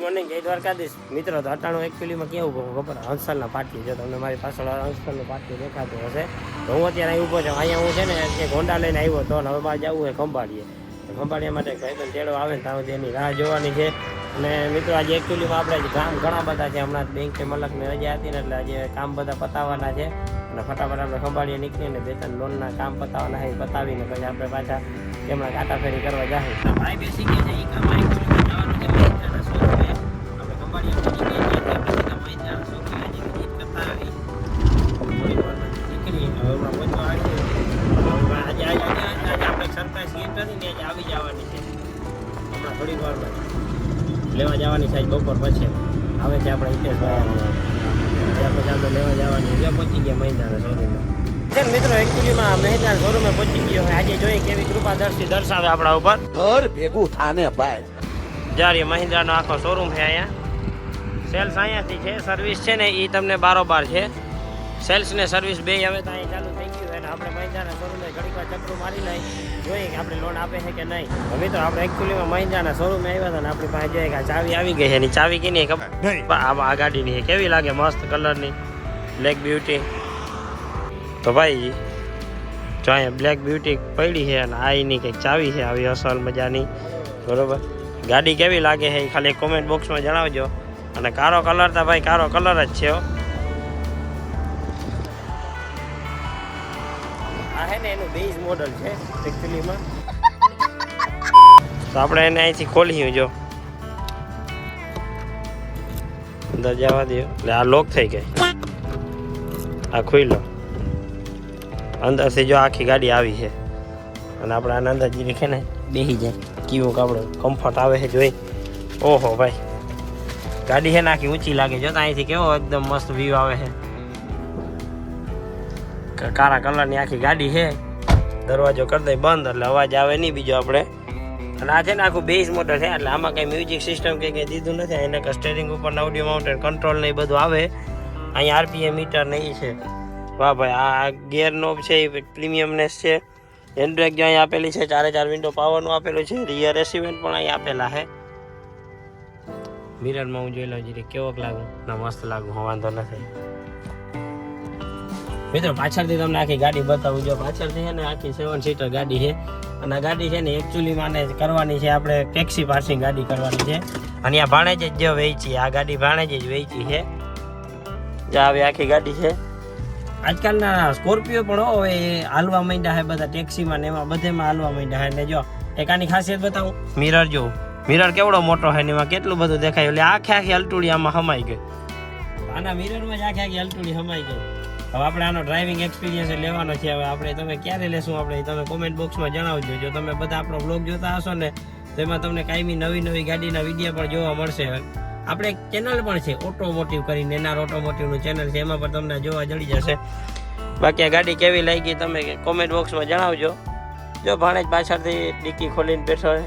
Morning જય દ્વારકાધીશ મિત્રો. તો અટાણું એકચ્યુઅલીમાં કેવું ખબર, હંસલના પાટી જો તમને મારી પાછળ હંસલનું પાટી દેખાતું હશે. તો હું અત્યારે અહીં ઊભો છું. અહીંયા હું છે ને એક હોન્ડા લઈને આવ્યો હતો અને હવે બહાર જવું હોય ખંભાળીએ. ખંભાળીયા માટે ભાઈબંધ તેડો આવે ને ત્યાં એની રાહ જોવાની છે. અને મિત્રો આજે એકચ્યુઅલીમાં આપણે ગામ ઘણા બધા છે. હમણાં બેંક મલકની રજા હતી ને એટલે આજે કામ બધા પતાવવાના છે. અને ફટાફટ આપણે ખંભાળીએ નીકળીને બે ત્રણ લોનના કામ પતાવવાના છે. પતાવીને પછી આપણે પાછા એમના કાંટા ફેરી કરવા જાય. ભાઈ બેસી ગયા છે એ કામ જવાનું છે. થોડી વારમાં લેવા જવાની સાહેબ બપોર પછી આવે છે આપણે હિતેશભાઈ. ત્યાં પછી આપણે લેવા જવાની ત્યાં પહોંચી ગયા મહિન્દ્રાના શોરૂમમાં. મિત્રો એકચ્યુઅલીમાં મહિન્દ્રાના શોરૂમે પહોંચી ગયો. આજે જોઈએ કેવી કૃપા દર્શાવે આપણા ઉપર. ઘર ભેગું થાને ભાઈ. જ્યારે મહિન્દ્રાનો આખો શોરૂમ છે અહીંયા. સેલ્સ અહીંયાથી છે. સર્વિસ છે ને એ તમને બારોબાર છે. સેલ્સ ને સર્વિસ બે હવે તો અહીંયા ચાલુ થઈ ગયું. અને આપણે મહિન્દ્રાના શોરૂમે ઘડીક વાર ચક્કર મારી લઈ જોઈએ કે આપણે લોન આપે છે કે નહીં. હવે તો આપણે એકચ્યુઅલીમાં મહિન્દ્રાના શોરૂમે આવ્યા હતા ને આપણી પાસે જોઈએ કે ચાવી આવી ગઈ છે. એની ચાવી કેની ખબર? આ ગાડીની કેવી લાગે, મસ્ત કલરની બ્લેક બ્યુટી. તો ભાઈ જો અહીંયા બ્લેક બ્યુટી પડી છે અને આ એની કંઈક ચાવી છે આવી અસલ મજાની. બરોબર, ગાડી કેવી લાગે છે એ ખાલી કોમેન્ટ બોક્સમાં જણાવજો. અને કારો કલર તો ભાઈ કારો કલર જ છે. આ છે ને એનું બેઝ મોડલ છે એકચ્યુઅલીમાં. તો આપણે એને અહીંથી ખોલીએ. જો અંદર જવા દો એટલે આ લોક થઈ ગઈ. આ ખુલ્લો અંદરથી જો આખી ગાડી આવી છે. અને આપણે આના અંદર જે છે ને બેસી જાય કેવું આપણે કમ્ફર્ટ આવે છે જોઈ. ઓહો ભાઈ ગાડી છે ને આખી ઊંચી લાગે. જો અહીંથી કેવો એકદમ મસ્ત વ્યૂ આવે છે. કાળા કલરની આખી ગાડી છે. દરવાજો કરી દઈ બંધ એટલે અવાજ આવે નહીં બીજો આપણે. અને આ છે ને આખું બેઝ મોડલ છે એટલે આમાં કંઈ મ્યુઝિક સિસ્ટમ કે કંઈ દીધું નથી. એને સ્ટેરિંગ ઉપર ઓડિયો માઉન્ટેડ કંટ્રોલ ને એ બધું આવે. અહીંયા આરપીએમ મીટર ને એ છે. વાહ ભાઈ આ ગિયર નોબ છે એ પ્રીમિયમનેસ છે. હેન્ડ બ્રેક જો અહીંયા આપેલી છે. 4 વિન્ડો પાવરનું આપેલું છે. રિયર એસી વેન્ટ પણ અહીંયા આપેલા છે. મિરરમાં હું જોઈ લઉં જરી કેવોક લાગુ. ના મસ્ત લાગુ, વાંધો નથી. મિત્રો પાછળથી તમને આખી ગાડી બતાવું. જો પાછળથી છે ને આખી 7 સીટર ગાડી છે. અને આ ગાડી છે ને એકચ્યુઅલીમાં આને કરવાની છે આપણે ટેક્સી પાર્સિંગ ગાડી કરવાની છે. અને આ ભાણેજ જ જો વેચી, આ ગાડી ભાણેજ જ વેચી છે. જે આવી આખી ગાડી છે. આજકાલના સ્કોર્પિયો પણ હવે હાલવા માંડ્યા છે બધા ટેક્સીમાં ને એમાં બધેમાં હાલવા માંડ્યા છે. ને જો એક આની ખાસિયત બતાવું. મિરર જો, મિરર કેવડો મોટો છે ને એમાં કેટલું બધું દેખાય. એટલે આખી હલટુડી આમાં હમાઈ ગઈ. આના મિરરમાં જ આખી હલટુડી હમાઈ ગઈ. હવે આપણે આનો ડ્રાઇવિંગ એક્સપિરિયન્સ લેવાનો છે. હવે આપણે તમે ક્યારે લેશું આપણે તમે કોમેન્ટ બોક્સમાં જણાવજો. જો તમે બધા આપણો બ્લોગ જોતા હશો ને તો એમાં તમને કાયમી નવી ગાડીના વિડીયો પણ જોવા મળશે. આપણે એક ચેનલ પણ છે ઓટોમોટિવ કરીને, એના ઓટોમોટિવનું ચેનલ છે. એમાં પણ તમને જોવા જડી જશે. બાકી આ ગાડી કેવી લાગી તમે કોમેન્ટ બોક્સમાં જણાવજો. જો ભાણેજ પાછળથી ડિક્કી ખોલીને બેઠો છે.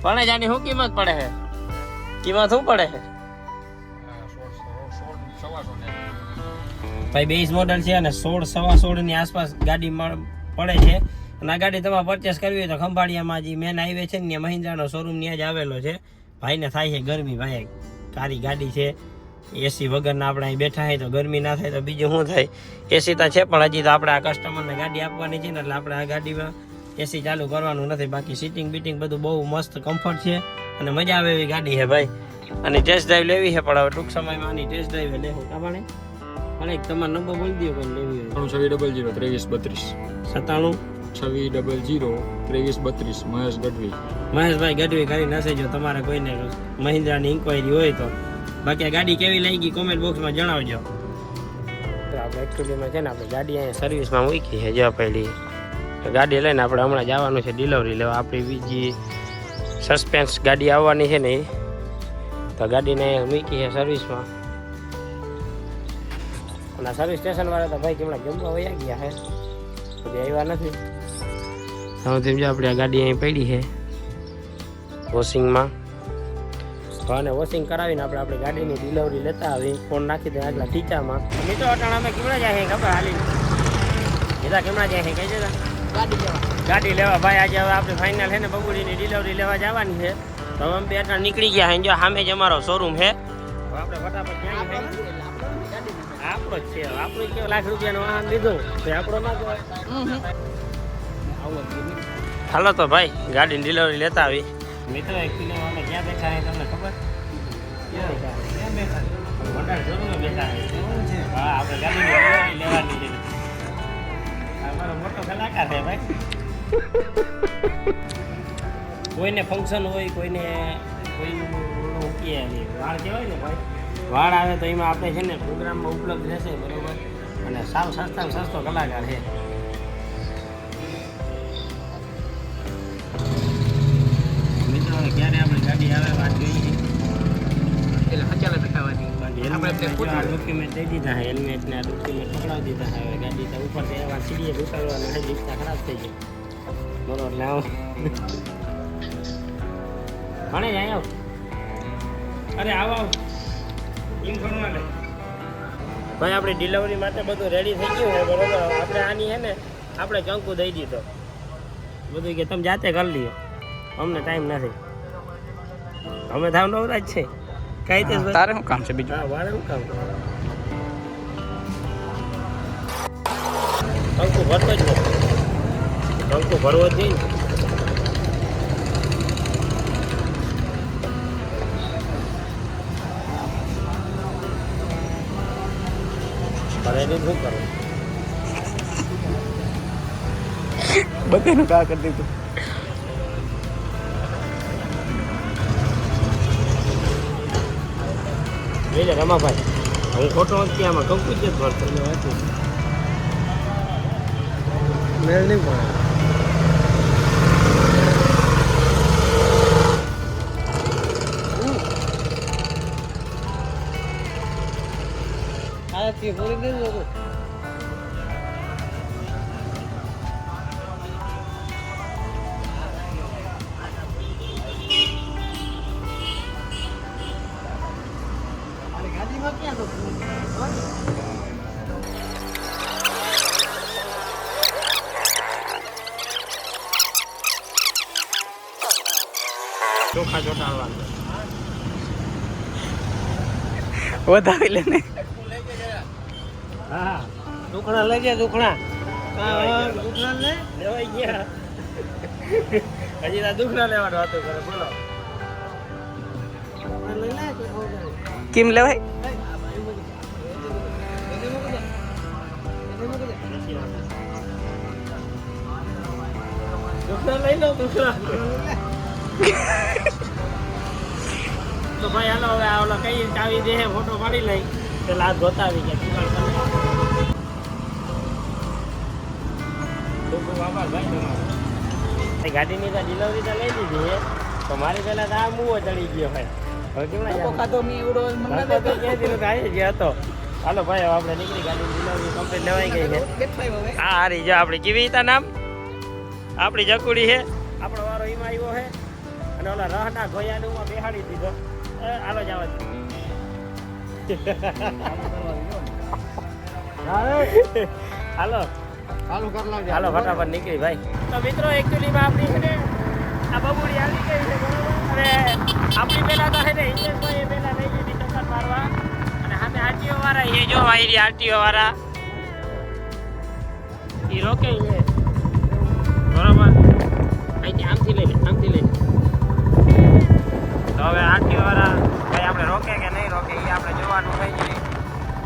ભાણેજ આની શું કિંમત પડે છે? કિંમત શું પડે છે ભાઈ? બેઝ મોડલ છે અને 16 ની આસપાસ ગાડી પડે છે. અને આ ગાડી તમારે પરચેસ કરવી હોય તો ખંભાળિયામાં જે મેન હાઈવે છે ને મહિન્દ્રાનો શોરૂમ ત્યાં જ આવેલો છે. ભાઈને થાય છે ગરમી, ભાઈ કારી ગાડી છે. એસી વગરના આપણે અહીં બેઠા હોય તો ગરમી ના થાય તો બીજું શું થાય? એસી તો છે પણ હજી તો આપણે આ કસ્ટમરને ગાડી આપવાની છે ને એટલે આપણે આ ગાડીમાં એસી ચાલુ કરવાનું નથી. બાકી સીટિંગ બીટિંગ બધું બહુ મસ્ત કમ્ફર્ટ છે અને મજા આવે એવી ગાડી છે ભાઈ. અને ટેસ્ટ ડ્રાઈવ લેવી છે પણ હવે ટૂંક સમયમાં આની ટેસ્ટ ડ્રાઈવ લેવું. કાપણે અને તમારો નંબર બોલી દો કોઈ લેવી હોય. 9600 2332 97 9600 2332 મહેશ ગઢવી. મહેશભાઈ ગઢવી કરી નાખજો તમારે કોઈને મહિન્દ્રાની ઇન્ક્વાયરી હોય તો. બાકી આ ગાડી કેવી લાગી કોમેન્ટ બોક્સમાં જણાવજો. આપણે એકચ્યુઅલીમાં છે ને આપણે ગાડી અહીંયા સર્વિસમાં મૂકી છે. જો પહેલી ગાડી લઈને આપણે હમણાં જવાનું છે ડિલિવરી લેવા. આપણી બીજી સસ્પેન્સ ગાડી આવવાની છે ને તો ગાડીને મૂકી છે સર્વિસમાં. અને સર્વિસ સ્ટેશન વાળા તો ભાઈ કેમણા જમવા વયા ગયા છે, પછી આવ્યા નથી. હવે જો આપણે આ ગાડી અહીં પડી છે વોશિંગમાં. અને વોશિંગ કરાવીને આપણે આપણી ગાડીની ડિલિવરી લેતા આવી. ફોન નાખી દે આગલા ટીચામાં. મિત્રો અટાણામાં કેમણા જાય ખબર હાલી કીધા કેમણા જાય છે કઈ જતા ગાડી લેવા ભાઈ. આજે હવે આપણે ફાઇનલ છે ને બગુડીની ડિલિવરી લેવા જવાની છે. તો અમે બે અટાણ નીકળી ગયા હે જો સામે જ અમારો શોરૂમ છે આપણે ફટાફટ ક્યાં આપણો જ છે આપણું કેવો લાખ રૂપિયાનો વાહન લીધું તો આપણો ના કહેવાય હાલો તો ભાઈ ગાડીની ડિલિવરી લેતા આવી મિત્રો એકચ્યુઅલી અમે ક્યાં બેઠા છે તમને ખબર ક્યાં બેઠા મોટા શોરૂમમાં બેઠા છે હા આપણે ગાડીની ડિલિવરી લેવાની છે અમારો મોટો કલાકાર છે ભાઈ કોઈને ફંક્શન હોય કોઈને કોઈનું મૂકીએ વાળ કહેવાય ને ભાઈ વાળ આવે તો એમાં આપણે છે ને પ્રોગ્રામમાં ઉપલબ્ધ રહેશે બરોબર અને સાવ સસ્તામાં સસ્તો કલાકાર છે મિત્રો ક્યારે આપણી ગાડી આવે વાત જોઈએ ડોક્યુમેન્ટ દઈ દીધા છે હેલ્મેટ ને ડોક્યુમેન્ટ પકડાવી દીધા હવે ગાડી તો ઉપરથી એવા સીડીએ ઉતારવાના છે રીક્ષા ખરાબ થઈ ગઈ બરોબર એટલે આવો ભણે જાય આવ અરે આવો એમ ભણવા લે ભાઈ આપણી ડિલિવરી માટે બધું રેડી થઈ ગયું છે બરોબર આપણે આની છે ને આપણે ચંકુ દઈ દીધો બધું કે તમે જાતે કરી લ્યો અમને ટાઈમ નથી અમે થાવ નવરાજ છે કઈ તે તારે શું કામ છે બીજું હા વારે શું કામ ચંકુ ભરતો જ નથી ચંકુ ભરવો જ નહીં શું કરું બધાનું કા કરી દીધું એટલે રમાભાઈ હું ખોટો નથી આમાં કંકુ જ ભરતો મેળ નહીં પડે પૂરી નહીં લોકો ગાડીમાં ક્યાં તો ચોખા ચોટાડવાનું વધાવી લે ને હા દુખણા લઈ ગયા દુખણા દુખણા લે લેવાઈ ગયા હજી તો દુખણા લેવાનો હતો કરે બોલો કેમ લેવાય દુખણા લઈ લો દુખણા તો ભાઈ હાલો હવે ઓલો કઈ ચાવી દે ફોટો પાડી લઈ પેલા હાથ ગોતાવી ગયા ગાડીની તો ડિલિવરી તો લઈ દીધી છે તો મારી પહેલા તો આ મુવો ચડી ગયો ભાઈ હવે કેવડા હતો હાલો ભાઈ હવે આપણે નીકળી ગાડીની ડિલિવરી કમ્પ્લીટ લેવાઈ ગઈ છે હા હારી જો આપણી કેવી રીતે નામ આપણી જકુડી છે આપણો વારો એમાં આવ્યો છે અને ઓલા રહના ગોયાને હું બેહાડી દીધો હાલો જવા હાલો હાલો ફટાફટ નીકળી ભાઈ તો મિત્રો એકચ્યુઅલીમાં આપણી છે ને આ બબુડી આવી ગઈ છે બરોબર અને આપણી પહેલાં તો છે ને હિતેશભાઈ પહેલાં લઈ લીધી ટક્કર મારવા અને સામે આરટીઓ વાળા એ જો આવી આરટીઓ વાળા એ રોકે છે બરોબર અહીંથી આમથી લઈ લે આમથી લઈ લે તો હવે આરટીઓ વાળા ભાઈ આપણે રોકે કે નહીં રોકે એ આપણે જોવાનું થઈ જાય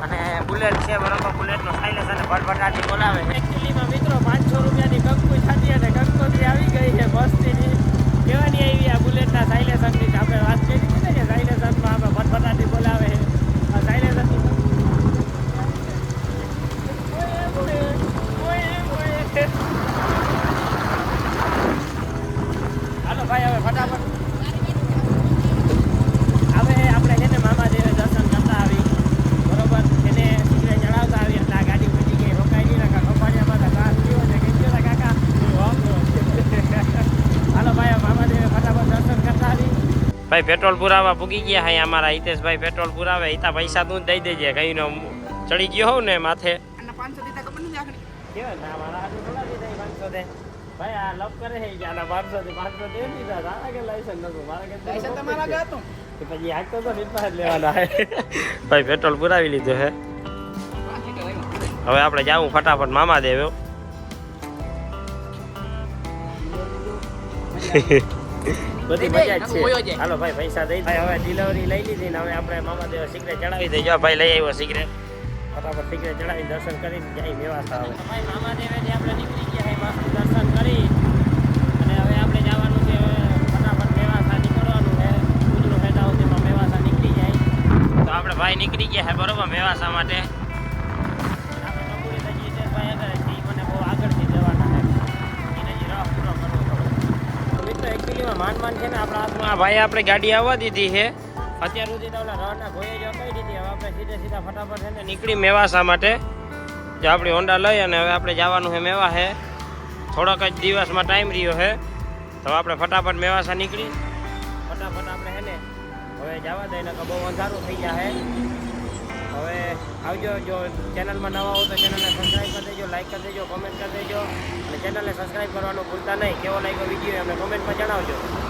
અને બુલેટ છે બરોબર બુલેટનો સાઇલેન્સ અને ભટભટાટી બોલાવે એકચ્યુઅલીમાં મિત્રો 500 રૂપિયાની કંકુ થતી અને કંકોત્રી આવી ગઈ છે મસ્તીની કેવાની આવી આ બુલેટના સાઇલેન્સની આપણે વાત કરી હતી ને કે સાઇલેન્સમાં આપણે ભટભટાટી બોલાવે છે આ સાઇલેન્સની હાલો ભાઈ હવે ફટાફટ હવે આપણે છે ને મામાદેવે દર્શન કરતા આવી બરોબર એને શીખરે ચડાવતા આવી એટલે આ ગાડી બચી ગઈ રોકાઈ નહીં નાખા કપાડિયામાં તો ઘાસ થયો છે કે ગયો કાકા હાલો ભાઈ મામાદેવે ફટાફટ દર્શન કરતા આવી ભાઈ પેટ્રોલ પુરાવા પૂગી ગયા હે અમારા હિતેશભાઈ પેટ્રોલ પુરાવે હિતા પૈસા તું જ દઈ દેજે કઈનો ચડી ગયો હોઉં ને માથે અને 500 દીધા ખબર નથી આખણી કેવા ના મારા આટલું થોડા દીધા 500 દે ભાઈ આ લપ કરે છે કે આના 500 થી 500 દે દીધા તારા કે લાયસન્સ નતું મારા કે લાયસન્સ તમારા ગયા તો તો પછી હાકતો તો રીપા લેવાના હે ભાઈ પેટ્રોલ પુરાવી લીધું હે હવે આપણે જાવું ફટાફટ મામા દેવ્યો બધી મજા જ છે હાલો ભાઈ પૈસા દઈ ભાઈ હવે ડિલિવરી લઈ લીધી ને હવે આપણે મામા દેવ સિગરેટ ચડાવી દઈ જો ભાઈ લઈ આવ્યો સિગરેટ ફટાફટ સિગરેટ ચડાવી દર્શન કરીને જાય મેવાસા આવે ભાઈ મામા દેવે જે આપણે નીકળી ગયા છે મસ્ત દર્શન કરી અને હવે આપણે જવાનું છે ફટાફટ મેવાસા નીકળવાનું છે ઉજળો ફેટા સુધીમાં મેવાસા નીકળી જાય તો આપણે ભાઈ નીકળી ગયા છે બરોબર મેવાસા માટે આપણે કપૂરી થઈ જઈએ ભાઈ આગળ છે મને બહુ આગળથી જવાના છે એને જે રાહ પૂરો કરવો પડે મિત્રો એકચ્યુઅલીમાં માન છે ને આપણા હાથમાં આ ભાઈ આપણે ગાડી આવવા દીધી છે અત્યાર સુધી તો ઓલા રવાના ગોએ જો કહી દીધી હવે આપણે સીધા ફટાફટ છે ને નીકળી મેવાસા માટે જે આપણી હોન્ડા લઈ અને હવે આપણે જવાનું છે મેવા છે થોડોક જ દિવસમાં ટાઈમ રહ્યો છે તો આપણે ફટાફટ મેવાસા નીકળી ફટાફટ આપણે છે ને હવે જવા દઈને કે બહુ અંધારું થઈ ગયા છે હવે આવજો જો ચેનલમાં નવા હો તો ચેનલને સબસ્ક્રાઈબ કરી દેજો લાઈક કરી દેજો કોમેન્ટ કરી દેજો અને ચેનલને સબસ્ક્રાઈબ કરવાનું ભૂલતા નહીં કેવો લાગ્યો વિડીયો અમને કોમેન્ટમાં જણાવજો